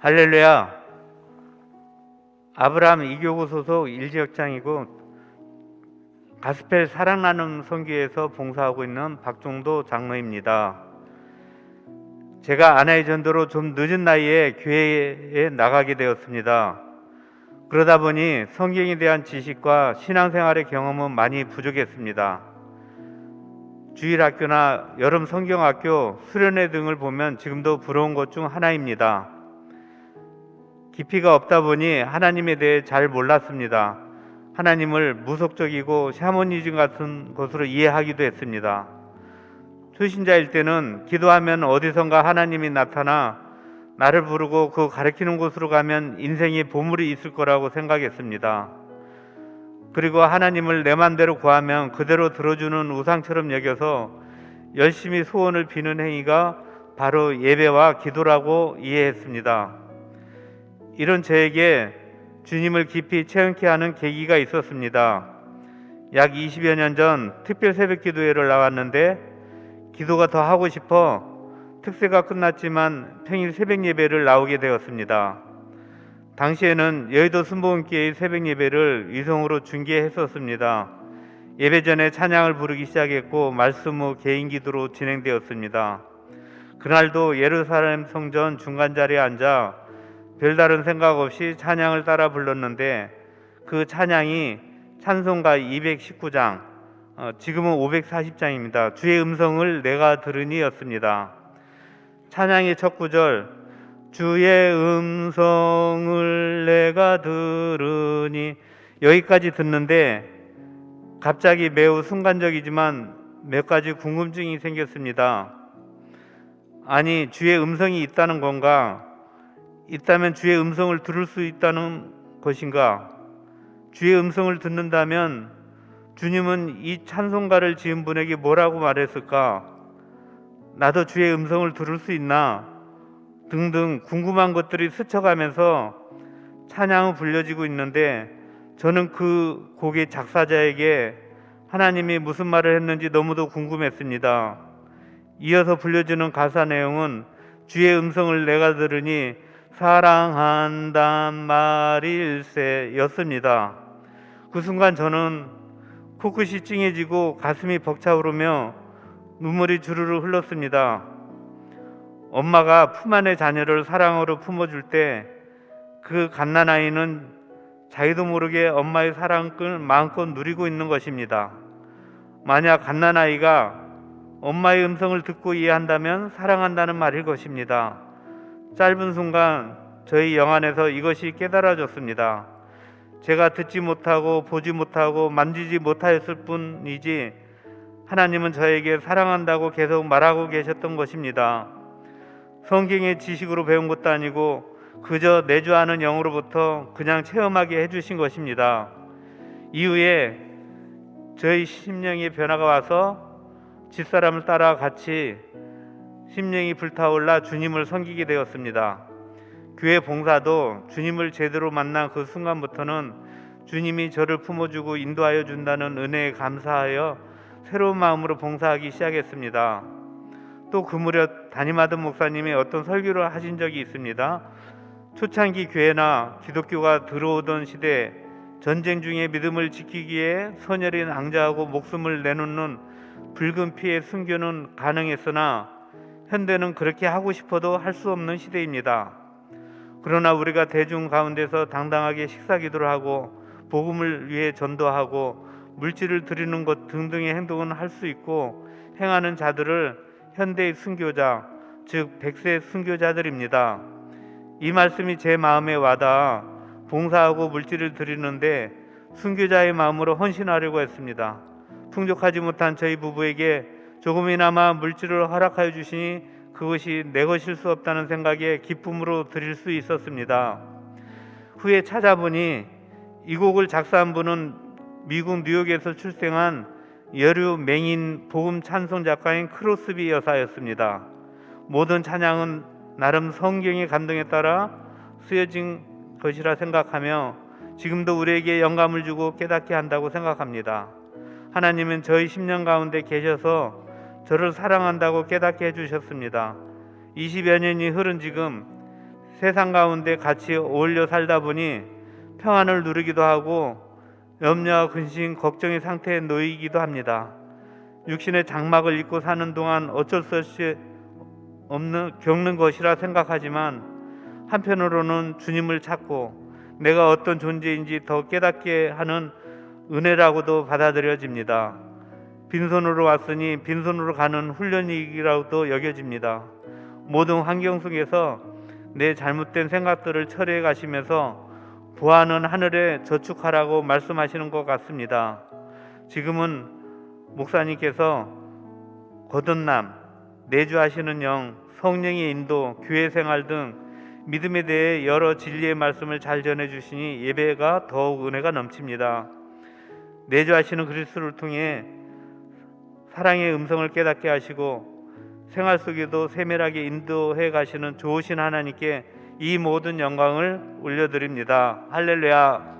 할렐루야. 아브라함 이교구 소속 일지역장이고 가스펠 사랑 나눔 선교에서 봉사하고 있는 박종도 장로입니다. 제가 아내의 전도로 좀 늦은 나이에 교회에 나가게 되었습니다. 그러다 보니 성경에 대한 지식과 신앙생활의 경험은 많이 부족했습니다. 주일학교나 여름 성경학교, 수련회 등을 보면 지금도 부러운 것 중 하나입니다. 깊이가 없다 보니 하나님에 대해 잘 몰랐습니다. 하나님을 무속적이고 샤머니즘 같은 것으로 이해하기도 했습니다. 초신자일 때는 기도하면 어디선가 하나님이 나타나 나를 부르고 그 가리키는 곳으로 가면 인생에 보물이 있을 거라고 생각했습니다. 그리고 하나님을 내 맘대로 구하면 그대로 들어주는 우상처럼 여겨서 열심히 소원을 비는 행위가 바로 예배와 기도라고 이해했습니다. 이런 저에게 주님을 깊이 체험케 하는 계기가 있었습니다. 약 20여 년 전 특별 새벽 기도회를 나왔는데 기도가 더 하고 싶어 특세가 끝났지만 평일 새벽 예배를 나오게 되었습니다. 당시에는 여의도 순복음교회의 새벽 예배를 위성으로 중계했었습니다. 예배 전에 찬양을 부르기 시작했고 말씀 후 개인 기도로 진행되었습니다. 그날도 예루살렘 성전 중간 자리에 앉아 별다른 생각 없이 찬양을 따라 불렀는데 그 찬양이 찬송가 219장, 지금은 540장입니다. 주의 음성을 내가 들으니 였습니다. 찬양의 첫 구절, 주의 음성을 내가 들으니, 여기까지 듣는데 갑자기 매우 순간적이지만 몇 가지 궁금증이 생겼습니다. 아니, 주의 음성이 있다는 건가? 있다면 주의 음성을 들을 수 있다는 것인가? 주의 음성을 듣는다면 주님은 이 찬송가를 지은 분에게 뭐라고 말했을까? 나도 주의 음성을 들을 수 있나? 등등 궁금한 것들이 스쳐가면서 찬양은 불려지고 있는데 저는 그 곡의 작사자에게 하나님이 무슨 말을 했는지 너무도 궁금했습니다. 이어서 불려지는 가사 내용은 주의 음성을 내가 들으니 사랑한단 말일세 였습니다. 그 순간 저는 코끝이 찡해지고 가슴이 벅차오르며 눈물이 주르르 흘렀습니다. 엄마가 품 안의 자녀를 사랑으로 품어줄 때 그 갓난아이는 자기도 모르게 엄마의 사랑을 마음껏 누리고 있는 것입니다. 만약 갓난아이가 엄마의 음성을 듣고 이해한다면 사랑한다는 말일 것입니다. 짧은 순간 저희 영안에서 이것이 깨달아졌습니다. 제가 듣지 못하고 보지 못하고 만지지 못하였을 뿐이지 하나님은 저에게 사랑한다고 계속 말하고 계셨던 것입니다. 성경의 지식으로 배운 것도 아니고 그저 내주하는 영으로부터 그냥 체험하게 해주신 것입니다. 이후에 저희 심령의 변화가 와서 집사람을 따라 같이 심령이 불타올라 주님을 섬기게 되었습니다. 교회 봉사도 주님을 제대로 만난 그 순간부터는 주님이 저를 품어주고 인도하여 준다는 은혜에 감사하여 새로운 마음으로 봉사하기 시작했습니다. 또 그 무렵 담임하던 목사님이 어떤 설교를 하신 적이 있습니다. 초창기 교회나 기독교가 들어오던 시대, 전쟁 중에 믿음을 지키기 위해 선열이 낭자하고 목숨을 내놓는 붉은 피의 순교는 가능했으나 현대는 그렇게 하고 싶어도 할 수 없는 시대입니다. 그러나 우리가 대중 가운데서 당당하게 식사기도를 하고 복음을 위해 전도하고 물질을 드리는 것 등등의 행동은 할 수 있고 행하는 자들을 현대의 순교자, 즉 100세 순교자들입니다. 이 말씀이 제 마음에 와닿아 봉사하고 물질을 드리는데 순교자의 마음으로 헌신하려고 했습니다. 풍족하지 못한 저희 부부에게 조금이나마 물질을 허락하여 주시니 그것이 내 것일 수 없다는 생각에 기쁨으로 드릴 수 있었습니다. 후에 찾아보니 이 곡을 작사한 분은 미국 뉴욕에서 출생한 여류 맹인 복음 찬송 작가인 크로스비 여사였습니다. 모든 찬양은 나름 성경의 감동에 따라 쓰여진 것이라 생각하며 지금도 우리에게 영감을 주고 깨닫게 한다고 생각합니다. 하나님은 저희 10년 가운데 계셔서 저를 사랑한다고 깨닫게 해주셨습니다. 20여 년이 흐른 지금 세상 가운데 같이 어울려 살다 보니 평안을 누리기도 하고 염려와 근심, 걱정의 상태에 놓이기도 합니다. 육신의 장막을 입고 사는 동안 어쩔 수 없이 겪는 것이라 생각하지만 한편으로는 주님을 찾고 내가 어떤 존재인지 더 깨닫게 하는 은혜라고도 받아들여집니다. 빈손으로 왔으니 빈손으로 가는 훈련이라고도 여겨집니다. 모든 환경 속에서 내 잘못된 생각들을 처리해 가시면서 부하는 하늘에 저축하라고 말씀하시는 것 같습니다. 지금은 목사님께서 거듭남, 내주하시는 영, 성령의 인도, 교회 생활 등 믿음에 대해 여러 진리의 말씀을 잘 전해주시니 예배가 더욱 은혜가 넘칩니다. 내주하시는 그리스도를 통해 사랑의 음성을 깨닫게 하시고 생활 속에도 세밀하게 인도해 가시는 좋으신 하나님께 이 모든 영광을 올려드립니다. 할렐루야.